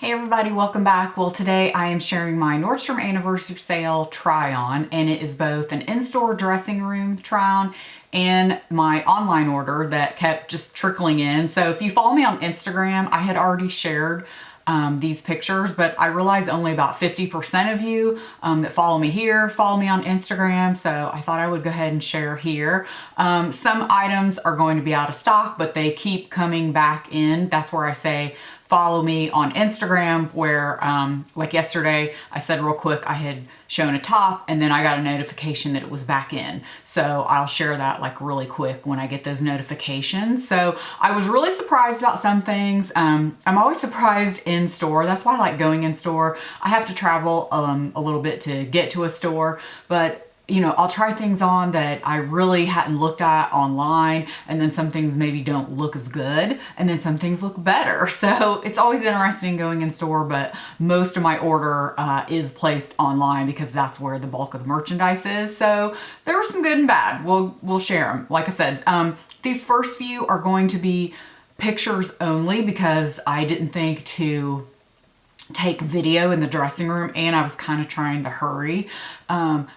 Hey everybody, welcome back. Well, today I am sharing my Nordstrom Anniversary Sale try-on, and it is both an in-store dressing room try-on and my online order that kept just trickling in. So if you follow me on Instagram, I had already shared these pictures, but I realize only about 50% of you that follow me here follow me on Instagram, so I thought I would go ahead and share here. Some items are going to be out of stock, but they keep coming back in. That's where I say follow me on Instagram, where like yesterday I said real quick I had shown a top and then I got a notification that it was back in. So I'll share that like really quick when I get those notifications. So I was really surprised about some things. I'm always surprised in store. That's why I like going in store. I have to travel a little bit to get to a store, but you know, I'll try things on that I really hadn't looked at online, and then some things maybe don't look as good, and then some things look better. So it's always interesting going in store, but most of my order is placed online because that's where the bulk of the merchandise is. So there was some good and bad. We'll share them. Like I said, these first few are going to be pictures only because I didn't think to take video in the dressing room, and I was kind of trying to hurry.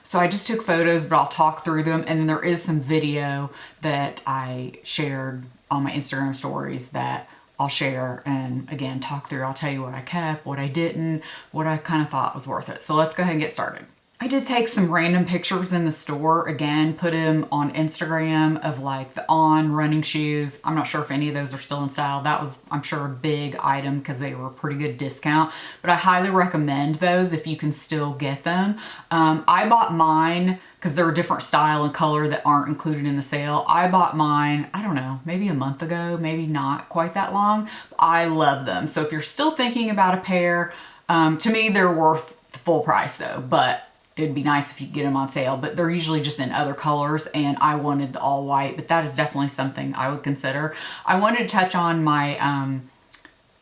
So I just took photos, but I'll talk through them. And then there is some video that I shared on my Instagram stories that I'll share and again talk through. I'll tell you what I kept, what I didn't, what I kind of thought was worth it. So let's go ahead and get started. I did take some random pictures in the store, again, put them on Instagram of like the On running shoes. I'm not sure if any of those are still in style. That was, I'm sure, a big item because they were a pretty good discount, but I highly recommend those if you can still get them. I bought mine because they're a different style and color that aren't included in the sale. I bought mine, I don't know, maybe a month ago, maybe not quite that long. I love them. So if you're still thinking about a pair, to me, they're worth the full price though, but it'd be nice if you get them on sale, but they're usually just in other colors, and I wanted the all white, but that is definitely something I would consider. I wanted to touch on my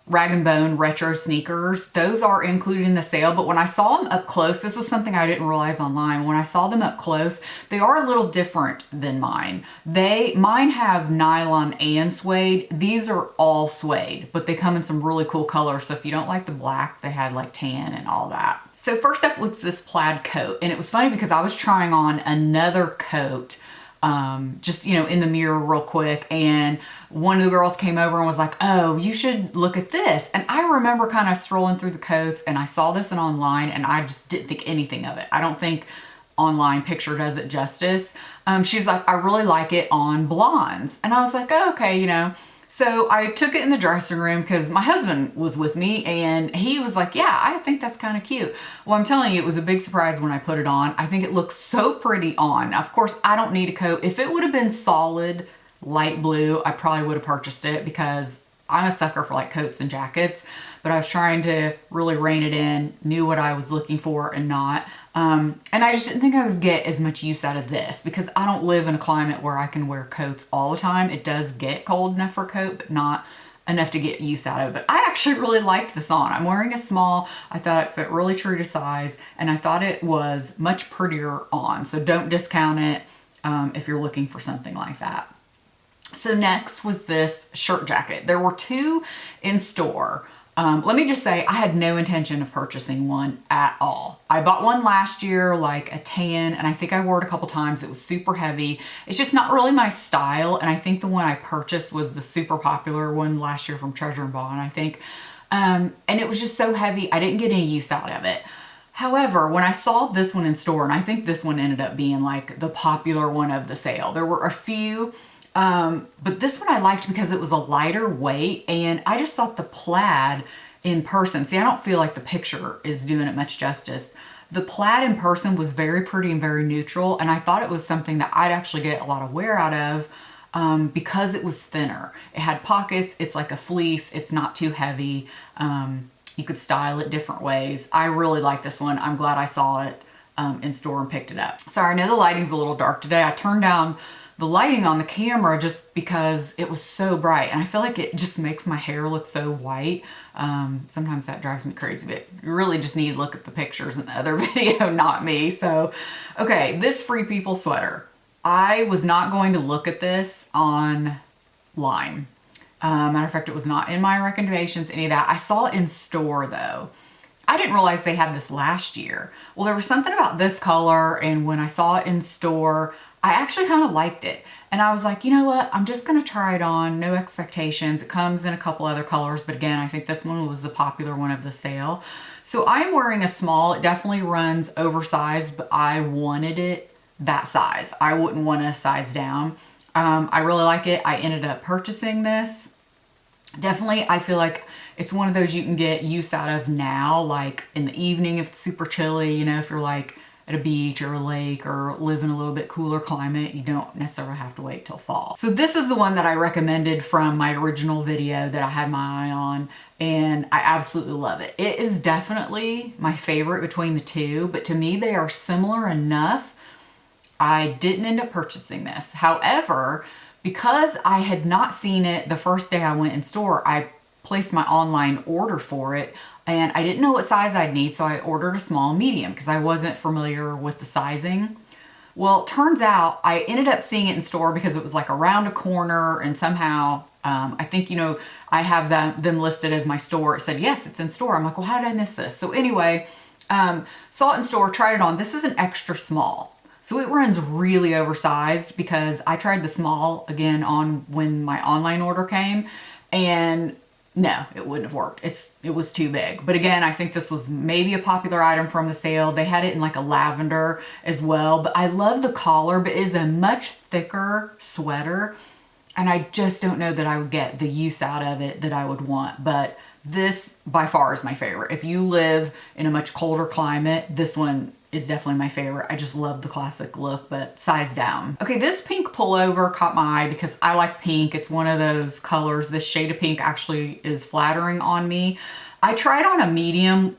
Rag & Bone retro sneakers. Those are included in the sale, but when I saw them up close, this was something I didn't realize online. When I saw them up close, they are a little different than mine. Mine have nylon and suede. These are all suede, but they come in some really cool colors. So if you don't like the black, they had like tan and all that. So first up was this plaid coat, and it was funny because I was trying on another coat just, you know, in the mirror real quick, and one of the girls came over and was like, oh, you should look at this. And I remember kind of strolling through the coats, and I saw this one online, and I just didn't think anything of it. I don't think online picture does it justice. She's like, I really like it on blondes. And I was like, oh, okay, you know. So I took it in the dressing room because my husband was with me, and he was like, yeah, I think that's kind of cute. Well, I'm telling you, it was a big surprise when I put it on. I think it looks so pretty on. Now, of course, I don't need a coat. If it would have been solid light blue, I probably would have purchased it because I'm a sucker for like coats and jackets, but I was trying to really rein it in, knew what I was looking for and not. And I just didn't think I would get as much use out of this because I don't live in a climate where I can wear coats all the time. It does get cold enough for a coat, but not enough to get use out of it. But I actually really liked this on. I'm wearing a small. I thought it fit really true to size, and I thought it was much prettier on. So don't discount it if you're looking for something like that. So next was this shirt jacket. There were two in store. Let me just say, I had no intention of purchasing one at all. I bought one last year, like a tan, and I think I wore it a couple times. It was super heavy. It's just not really my style, and I think the one I purchased was the super popular one last year from Treasure and Bond, I think. And it was just so heavy, I didn't get any use out of it. However, when I saw this one in store, and I think this one ended up being like the popular one of the sale, there were a few, but this one I liked because it was a lighter weight, and I just thought the plaid in person, see, I don't feel like the picture is doing it much justice. The plaid in person was very pretty and very neutral, and I thought it was something that I'd actually get a lot of wear out of because it was thinner. It had pockets, it's like a fleece, it's not too heavy. You could style it different ways. I really like this one. I'm glad I saw it in store and picked it up. Sorry, I know the lighting's a little dark today. I turned down the lighting on the camera just because it was so bright, and I feel like it just makes my hair look so white. Sometimes that drives me crazy, but you really just need to look at the pictures in the other video, not me. So, okay, this Free People sweater. I was not going to look at this online. Matter of fact, it was not in my recommendations, any of that. I saw it in store though. I didn't realize they had this last year. Well, there was something about this color, and when I saw it in store, I actually kind of liked it. And I was like, you know what? I'm just gonna try it on, no expectations. It comes in a couple other colors, but again, I think this one was the popular one of the sale. So I'm wearing a small. It definitely runs oversized, but I wanted it that size. I wouldn't want to size down. I really like it. I ended up purchasing this. Definitely, I feel like it's one of those you can get use out of now, like in the evening if it's super chilly, you know, if you're like at a beach or a lake or live in a little bit cooler climate, you don't necessarily have to wait till fall. So this is the one that I recommended from my original video that I had my eye on, and I absolutely love it. It is definitely my favorite between the two, but to me they are similar enough. I didn't end up purchasing this. However, because I had not seen it the first day I went in store, I placed my online order for it, and I didn't know what size I'd need, so I ordered a small medium because I wasn't familiar with the sizing. Well, turns out I ended up seeing it in store because it was like around a corner, and somehow I think, you know, I have them listed as my store. It said, yes, it's in store. I'm like, well, how did I miss this? So anyway, saw it in store, tried it on. This is an extra small. So it runs really oversized because I tried the small again on when my online order came, and no, it wouldn't have worked. It was too big. But again, I think this was maybe a popular item from the sale. They had it in like a lavender as well, but I love the collar, but it is a much thicker sweater, and I just don't know that I would get the use out of it that I would want. But this by far is my favorite. If you live in a much colder climate, this one is definitely my favorite. I just love the classic look, but size down. Okay, this pink pullover caught my eye because I like pink. It's one of those colors. This shade of pink actually is flattering on me. I tried on a medium.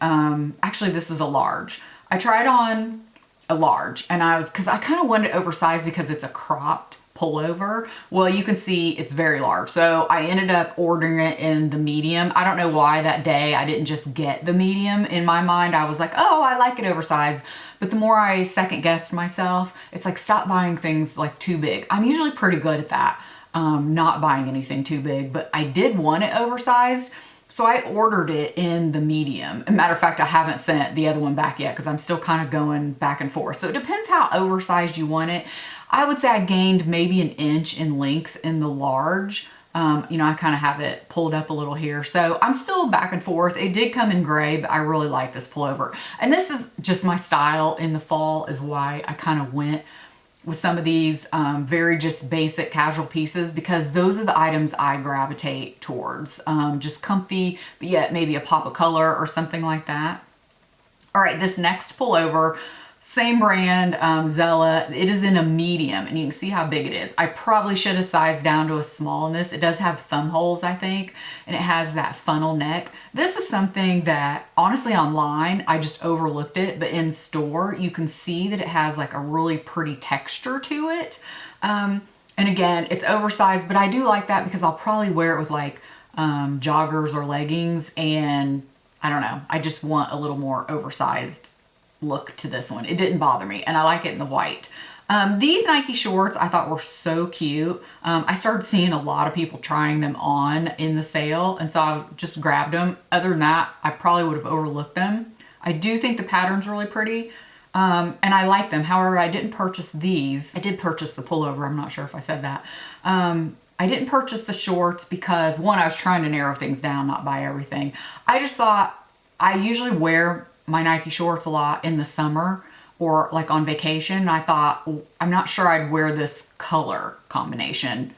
Actually, this is a large. I tried on a large, and because I kind of wanted it oversized because it's a cropped pullover. Well, you can see it's very large. So I ended up ordering it in the medium. I don't know why that day I didn't just get the medium. In my mind, I was like, oh, I like it oversized. But the more I second guessed myself, it's like, stop buying things like too big. I'm usually pretty good at that, not buying anything too big, but I did want it oversized. So I ordered it in the medium. As a matter of fact, I haven't sent the other one back yet because I'm still kind of going back and forth. So it depends how oversized you want it. I would say I gained maybe an inch in length in the large. You know, I kind of have it pulled up a little here. So I'm still back and forth. It did come in gray, but I really like this pullover. And this is just my style in the fall, is why I kind of went with some of these very just basic casual pieces, because those are the items I gravitate towards. Just comfy, but yet maybe a pop of color or something like that. All right, this next pullover, same brand, Zella. It is in a medium, and you can see how big it is. I probably should have sized down to a small in this. It does have thumb holes, I think, and it has that funnel neck. This is something that, honestly, online, I just overlooked it, but in store, you can see that it has like a really pretty texture to it. And again, it's oversized, but I do like that because I'll probably wear it with like joggers or leggings, and I don't know, I just want a little more oversized look to this one. It didn't bother me, and I like it in the white. These Nike shorts I thought were so cute. I started seeing a lot of people trying them on in the sale, and so I just grabbed them. Other than that, I probably would have overlooked them. I do think the pattern's really pretty, and I like them. However, I didn't purchase these. I did purchase the pullover. I'm not sure if I said that. I didn't purchase the shorts because, one, I was trying to narrow things down, not buy everything. I just thought, I usually wear my Nike shorts a lot in the summer or like on vacation. I thought, I'm not sure I'd wear this color combination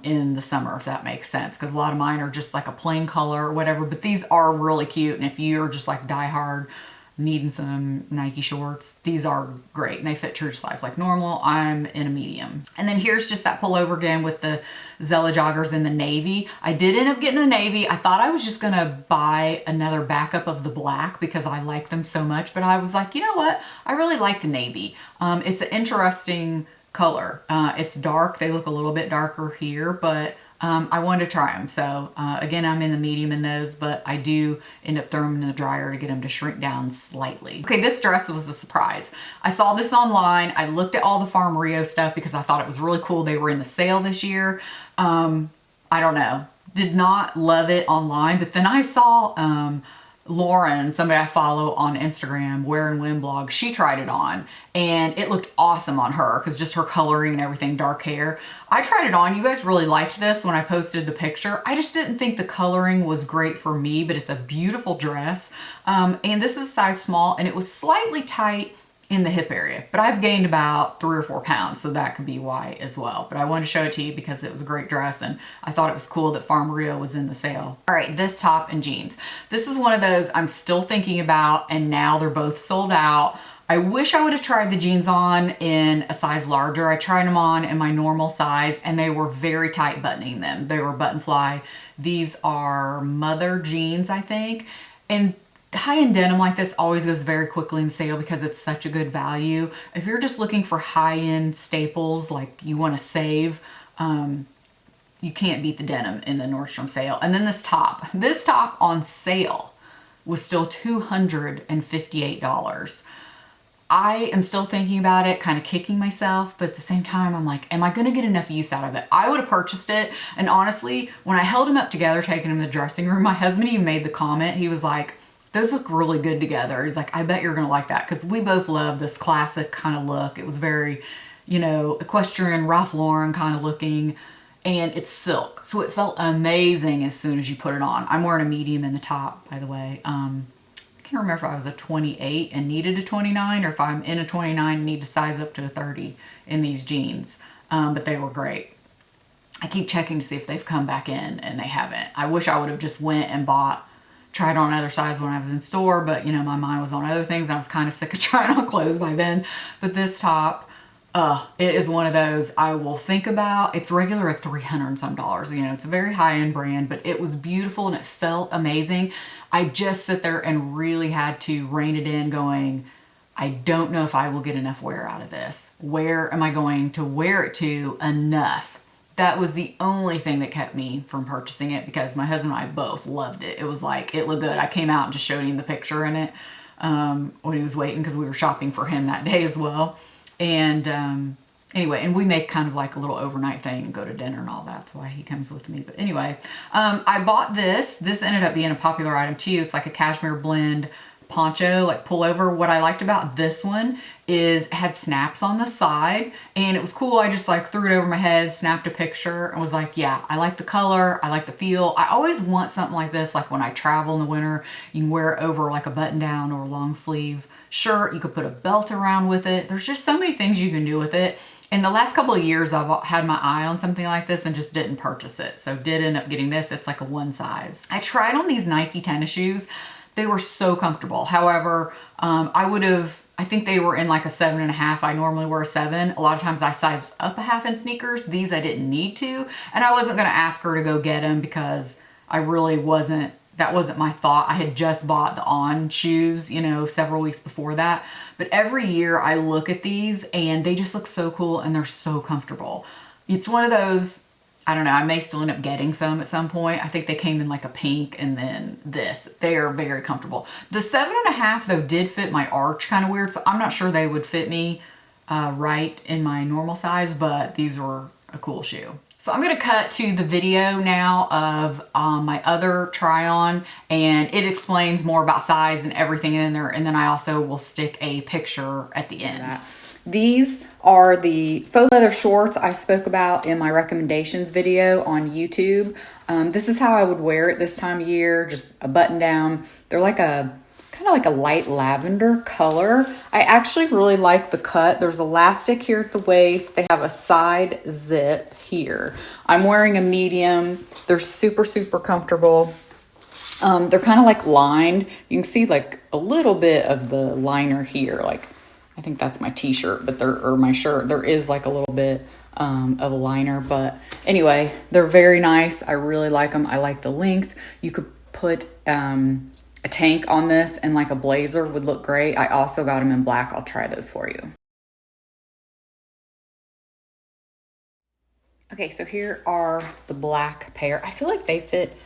in the summer, if that makes sense, because a lot of mine are just like a plain color or whatever, but these are really cute. And if you're just like diehard needing some Nike shorts, these are great, and they fit true to size like normal. I'm in a medium. And then here's just that pullover again with the Zella joggers in the navy. I did end up getting the navy. I thought I was just gonna buy another backup of the black because I like them so much, but I was like, you know what? I really like the navy. It's an interesting color. It's dark. They look a little bit darker here, but I wanted to try them. So again, I'm in the medium in those, but I do end up throwing them in the dryer to get them to shrink down slightly. Okay, this dress was a surprise. I saw this online. I looked at all the Farm Rio stuff because I thought it was really cool. They were in the sale this year. I don't know. did not love it online, but then I saw Lauren, somebody I follow on Instagram, Wear and Win blog, she tried it on and it looked awesome on her because just her coloring and everything, dark hair. I tried it on. You guys really liked this when I posted the picture. I just didn't think the coloring was great for me, but it's a beautiful dress. And this is a size small and it was slightly tight in the hip area, but I've gained about 3 or 4 pounds, so that could be why as well. But I wanted to show it to you because it was a great dress and I thought it was cool that Farm Rio was in the sale. All right, this top and jeans. This is one of those I'm still thinking about, and now they're both sold out. I wish I would have tried the jeans on in a size larger. I tried them on in my normal size and they were very tight buttoning them. They were button fly. These are mother jeans, I think. And high-end denim like this always goes very quickly in sale because it's such a good value. If you're just looking for high-end staples, like you want to save, you can't beat the denim in the Nordstrom sale. And then this top on sale was still $258. I am still thinking about it, kind of kicking myself, but at the same time, I'm like, am I going to get enough use out of it? I would have purchased it. And honestly, when I held them up together, taking them to the dressing room, my husband even made the comment. He was like, those look really good together. He's like, I bet you're going to like that. Because we both love this classic kind of look. It was very, you know, equestrian, Ralph Lauren kind of looking. And it's silk. So it felt amazing as soon as you put it on. I'm wearing a medium in the top, by the way. I can't remember if I was a 28 and needed a 29, or if I'm in a 29 and need to size up to a 30 in these jeans. But they were great. I keep checking to see if they've come back in, and they haven't. I wish I would have just went and tried on other size when I was in store, but you know, my mind was on other things. I was kind of sick of trying on clothes by then. But this top, it is one of those I will think about. It's regular at $300 and some. You know, it's a very high-end brand, but it was beautiful and it felt amazing. I just sit there and really had to rein it in, going, I don't know if I will get enough wear out of this. Where am I going to wear it to enough? That was the only thing that kept me from purchasing it, because my husband and I both loved it. It was like, it looked good. I came out and just showed him the picture in it when he was waiting, because we were shopping for him that day as well. And anyway, and we make kind of like a little overnight thing and go to dinner and all that. That's why he comes with me. But anyway, I bought this. This ended up being a popular item too. It's like a cashmere blend poncho, like pullover. What I liked about this one is it had snaps on the side, and it was cool. I just like threw it over my head, snapped a picture, and was like, yeah, I like the color, I like the feel. I always want something like this, like when I travel in the winter. You can wear it over like a button down or a long sleeve shirt. You could put a belt around with it. There's just so many things you can do with it. In the last couple of years, I've had my eye on something like this and just didn't purchase it. So did end up getting this. It's like a one size. I tried on these Nike tennis shoes. They were so comfortable. However, I think they were in like a 7.5. I normally wear a 7. A lot of times I size up a half in sneakers. These I didn't need to. And I wasn't going to ask her to go get them because I really wasn't, that wasn't my thought. I had just bought the On shoes, you know, several weeks before that. But every year I look at these and they just look so cool and they're so comfortable. It's one of those, I don't know, I may still end up getting some at some point. I think they came in like a pink, and then this. They are very comfortable. The 7.5 though did fit my arch kind of weird, so I'm not sure they would fit me right in my normal size, but these were a cool shoe. So I'm going to cut to the video now of my other try on, and it explains more about size and everything in there, and then I also will stick a picture at the end. These are the faux leather shorts I spoke about in my recommendations video on YouTube. This is how I would wear it this time of year, just a button down. They're like a kind of like a light lavender color. I actually really like the cut. There's elastic here at the waist. They have a side zip here. I'm wearing a medium. They're super, super comfortable. They're kind of like lined. You can see like a little bit of the liner here, like I think that's my t-shirt, but or my shirt, there is like a little bit of a liner. But anyway, they're very nice. I really like them. I like the length. You could put a tank on this, and like a blazer would look great. I also got them in black. I'll try those for you. Okay, so here are the black pair. I feel like they fit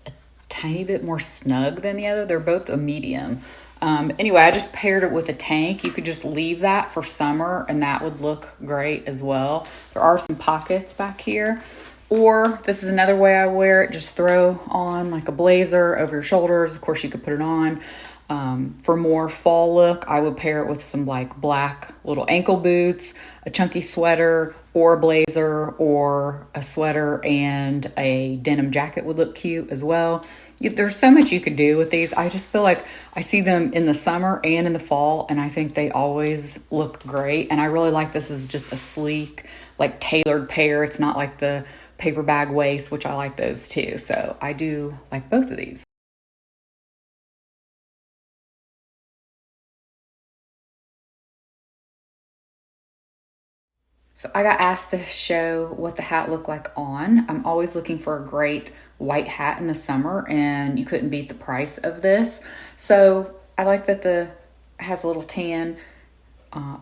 a tiny bit more snug than the other. They're both a medium. Anyway, I just paired it with a tank. You could just leave that for summer and that would look great as well. There are some pockets back here. Or this is another way I wear it. Just throw on like a blazer over your shoulders. Of course, you could put it on. For more fall look, I would pair it with some like black little ankle boots, a chunky sweater, or a blazer, or a sweater and a denim jacket would look cute as well. There's so much you could do with these. I just feel like I see them in the summer and in the fall, and I think they always look great. And I really like this as just a sleek, like tailored pair. It's not like the paper bag waist, which I like those too. So I do like both of these. So I got asked to show what the hat looked like on. I'm always looking for a great white hat in the summer, and you couldn't beat the price of this. So I like that it has a little tan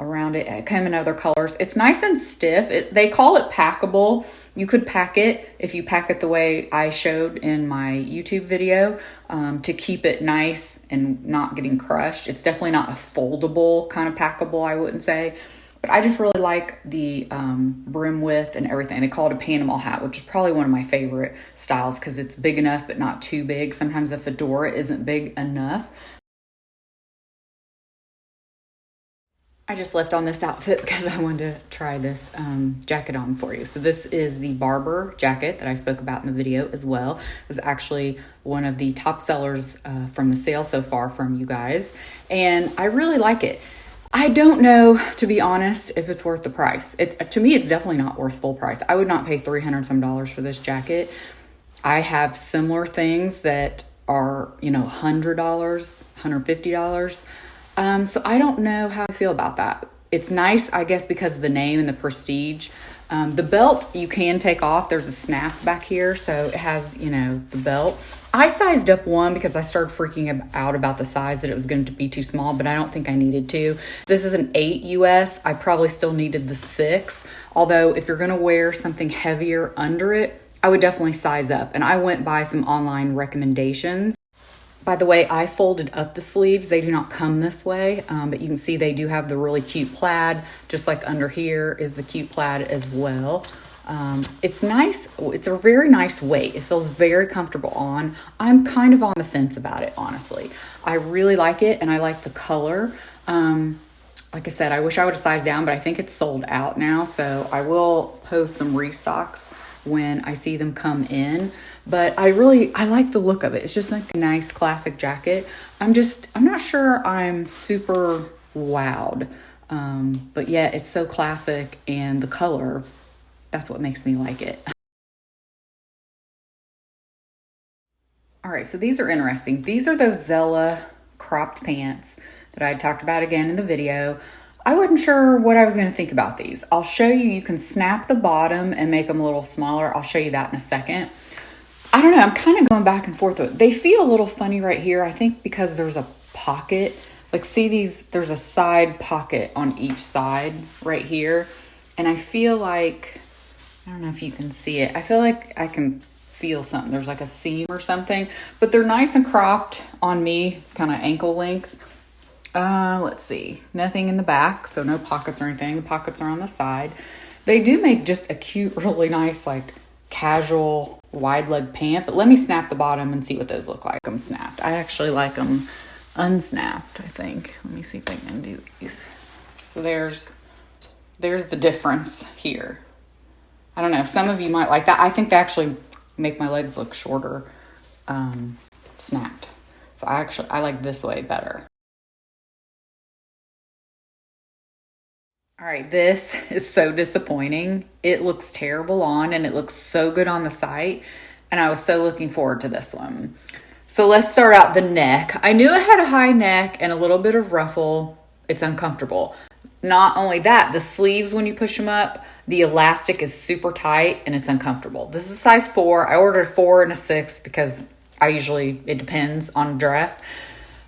around it. It came in other colors. It's nice and stiff. They call it packable. You could pack it if you pack it the way I showed in my YouTube video to keep it nice and not getting crushed. It's definitely not a foldable kind of packable, I wouldn't say. But I just really like the brim width and everything. They call it a Panama hat, which is probably one of my favorite styles because it's big enough but not too big. Sometimes a fedora isn't big enough. I just left on this outfit because I wanted to try this jacket on for you. So this is the Barber jacket that I spoke about in the video as well. It was actually one of the top sellers from the sale so far from you guys. And I really like it. I don't know, to be honest, if it's worth the price. To me, it's definitely not worth full price. I would not pay $300 some for this jacket. I have similar things that are, $100, $150. So I don't know how I feel about that. It's nice, I guess, because of the name and the prestige. The belt you can take off. There's a snap back here, so it has, the belt. I sized up one because I started freaking out about the size, that it was going to be too small, but I don't think I needed to. This is an 8 US. I probably still needed the 6. Although if you're going to wear something heavier under it, I would definitely size up. And I went by some online recommendations. By the way, I folded up the sleeves. They do not come this way, but you can see they do have the really cute plaid. Just like under here is the cute plaid as well. It's nice. It's a very nice weight. It feels very comfortable on. I'm kind of on the fence about it, honestly. I really like it, and I like the color. Like I said, I wish I would have sized down, but I think it's sold out now. So I will post some restocks when I see them come in. But I like the look of it. It's just like a nice classic jacket. I'm not sure I'm super wowed. But yeah, it's so classic, and the color, that's what makes me like it. All right, so these are interesting. These are those Zella cropped pants that I talked about again in the video. I wasn't sure what I was going to think about these. I'll show you. You can snap the bottom and make them a little smaller. I'll show you that in a second. I don't know. I'm kind of going back and forth with it. They feel a little funny right here. I think because there's a pocket. Like, see these? There's a side pocket on each side right here. And I feel like, I don't know if you can see it. I feel like I can feel something. There's like a seam or something. But they're nice and cropped on me, kind of ankle length. Let's see. Nothing in the back, so no pockets or anything. The pockets are on the side. They do make just a cute, really nice, like casual wide leg pant. But let me snap the bottom and see what those look like. I'm snapped. I actually like them unsnapped, I think. Let me see if I can do these. So there's the difference here. I don't know if some of you might like that. I think they actually make my legs look shorter, snapped. So I like this way better. All right, this is so disappointing. It looks terrible on, and it looks so good on the site. And I was so looking forward to this one. So let's start out the neck. I knew it had a high neck and a little bit of ruffle. It's uncomfortable. Not only that, the sleeves, when you push them up, the elastic is super tight and it's uncomfortable. This is size 4. I ordered a 4 and a 6 because it depends on a dress.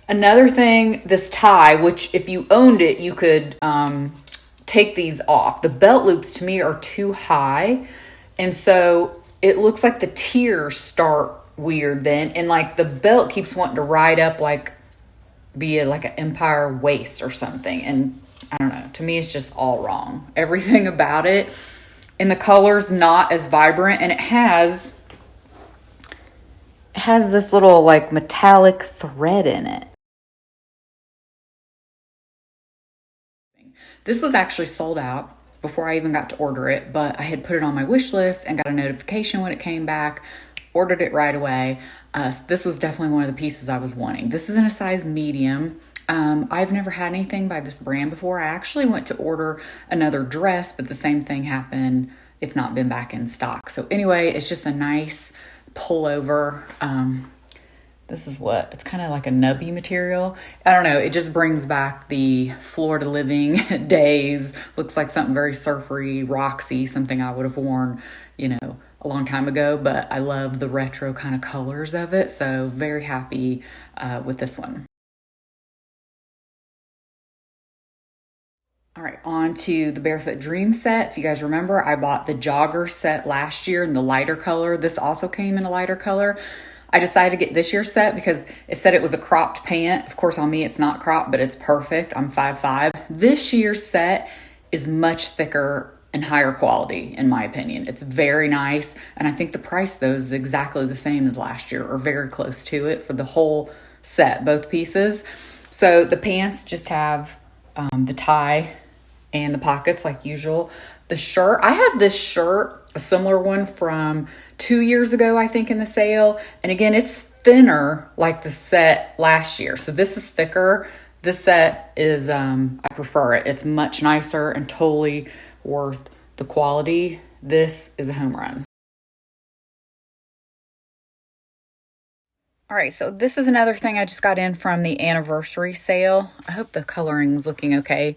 Another thing, this tie, which if you owned it, you could take these off. The belt loops to me are too high. And so it looks like the tiers start weird then. And like the belt keeps wanting to ride up like like an empire waist or something. And I don't know. To me, it's just all wrong. Everything about it And the color's not as vibrant, and it has this little like metallic thread in it. This was actually sold out before I even got to order it, but I had put it on my wish list and got a notification when it came back, ordered it right away. So this was definitely one of the pieces I was wanting. This is in a size medium. I've never had anything by this brand before. I actually went to order another dress, but the same thing happened. It's not been back in stock. So anyway, it's just a nice pullover. This is what, it's kind of like a nubby material. I don't know, it just brings back the Florida living days. Looks like something very surfery, Roxy, something I would have worn, you know, a long time ago, but I love the retro kind of colors of it. So very happy with this one. All right, on to the Barefoot Dream set. If you guys remember, I bought the jogger set last year in the lighter color. This also came in a lighter color. I decided to get this year's set because it said it was a cropped pant. Of course, on me, it's not cropped, but it's perfect. I'm 5'5". This year's set is much thicker and higher quality, in my opinion. It's very nice. And I think the price, though, is exactly the same as last year, or very close to it for the whole set, both pieces. So the pants just have the tie and the pockets like usual. The shirt, I have this shirt, a similar one from 2 years ago, I think, in the sale. And again, it's thinner like the set last year. So this is thicker. This set is, I prefer it. It's much nicer and totally worth the quality. This is a home run. All right, so this is another thing I just got in from the anniversary sale. I hope the coloring's looking okay.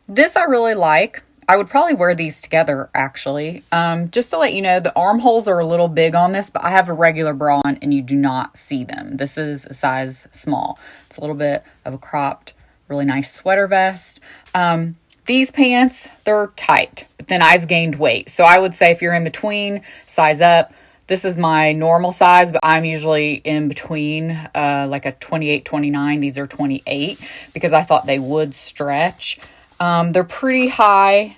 This I really like. I would probably wear these together, actually. Just to let you know, the armholes are a little big on this, but I have a regular bra on and you do not see them. This is a size small. It's a little bit of a cropped, really nice sweater vest. These pants, they're tight, but then I've gained weight. So I would say if you're in between, size up. This is my normal size, but I'm usually in between, like a 28, 29. These are 28 because I thought they would stretch. They're pretty high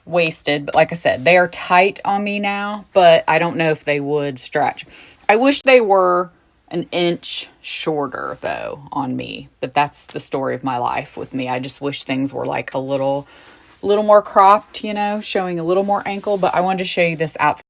waisted, but like I said, they are tight on me now, but I don't know if they would stretch. I wish they were an inch shorter though on me, but that's the story of my life with me. I just wish things were like a little more cropped, you know, showing a little more ankle, but I wanted to show you this outfit.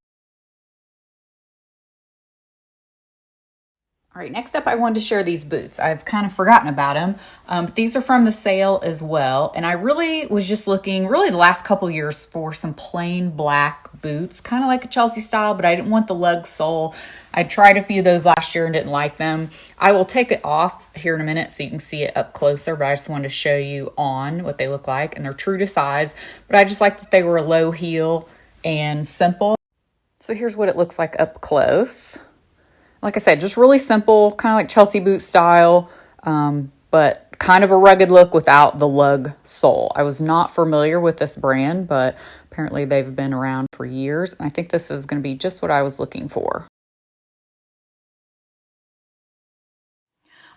All right, next up, I wanted to share these boots. I've kind of forgotten about them. But these are from the sale as well. And I really was just looking, really the last couple years, for some plain black boots, kind of like a Chelsea style, but I didn't want the lug sole. I tried a few of those last year and didn't like them. I will take it off here in a minute so you can see it up closer, but I just wanted to show you on what they look like. And they're true to size, but I just liked that they were a low heel and simple. So here's what it looks like up close. Like I said, just really simple, kind of like Chelsea boot style, but kind of a rugged look without the lug sole. I was not familiar with this brand, but apparently they've been around for years. And I think this is going to be just what I was looking for.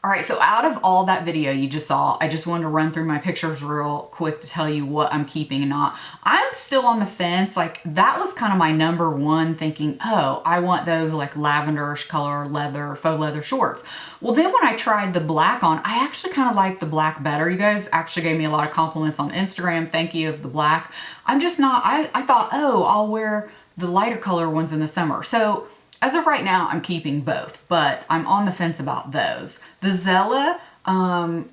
All right, so out of all that video you just saw, I just wanted to run through my pictures real quick to tell you what I'm keeping and not. I'm still on the fence. Like, that was kind of my number one, thinking, oh, I want those like lavenderish color leather, faux leather shorts. Well, then when I tried the black on, I actually kind of like the black better. You guys actually gave me a lot of compliments on Instagram. Thank you of the black. I'm just not, I thought, oh, I'll wear the lighter color ones in the summer. So as of right now, I'm keeping both, but I'm on the fence about those. The Zella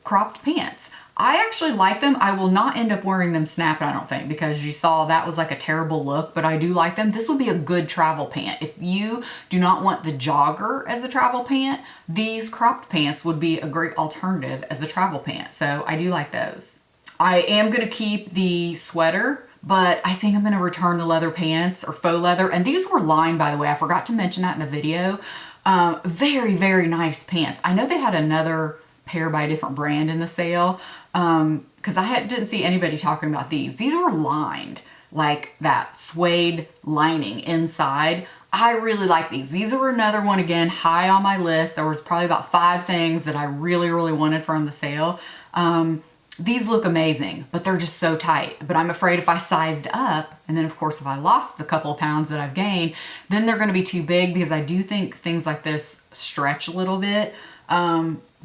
cropped pants. I actually like them. I will not end up wearing them snapped, I don't think, because you saw that was like a terrible look, but I do like them. This would be a good travel pant. If you do not want the jogger as a travel pant, these cropped pants would be a great alternative as a travel pant. So I do like those. I am going to keep the sweater, but I think I'm going to return the leather pants or faux leather. And these were lined, by the way. I forgot to mention that in the video. Very, very nice pants. I know they had another pair by a different brand in the sale because I didn't see anybody talking about these. These were lined, like that suede lining inside. I really like these. These are another one, again, high on my list. There was probably about 5 things that I really, really wanted from the sale. these look amazing, but they're just so tight. But I'm afraid if I sized up, and then of course if I lost the couple of pounds that I've gained, then they're gonna be too big, because I do think things like this stretch a little bit.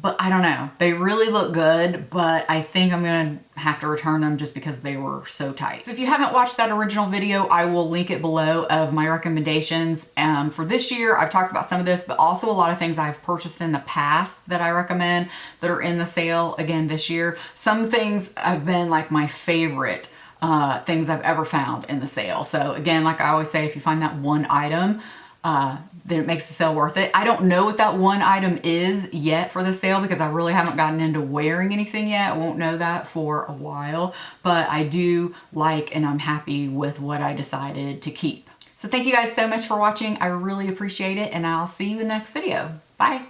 But I don't know. They really look good, but I think I'm gonna have to return them just because they were so tight. So if you haven't watched that original video, I will link it below of my recommendations. For this year, I've talked about some of this, but also a lot of things I've purchased in the past that I recommend that are in the sale again this year. Some things have been like my favorite things I've ever found in the sale. So again, like I always say, if you find that one item, then it makes the sale worth it. I don't know what that one item is yet for the sale because I really haven't gotten into wearing anything yet. I won't know that for a while, but I do like and I'm happy with what I decided to keep. So thank you guys so much for watching. I really appreciate it, and I'll see you in the next video. Bye.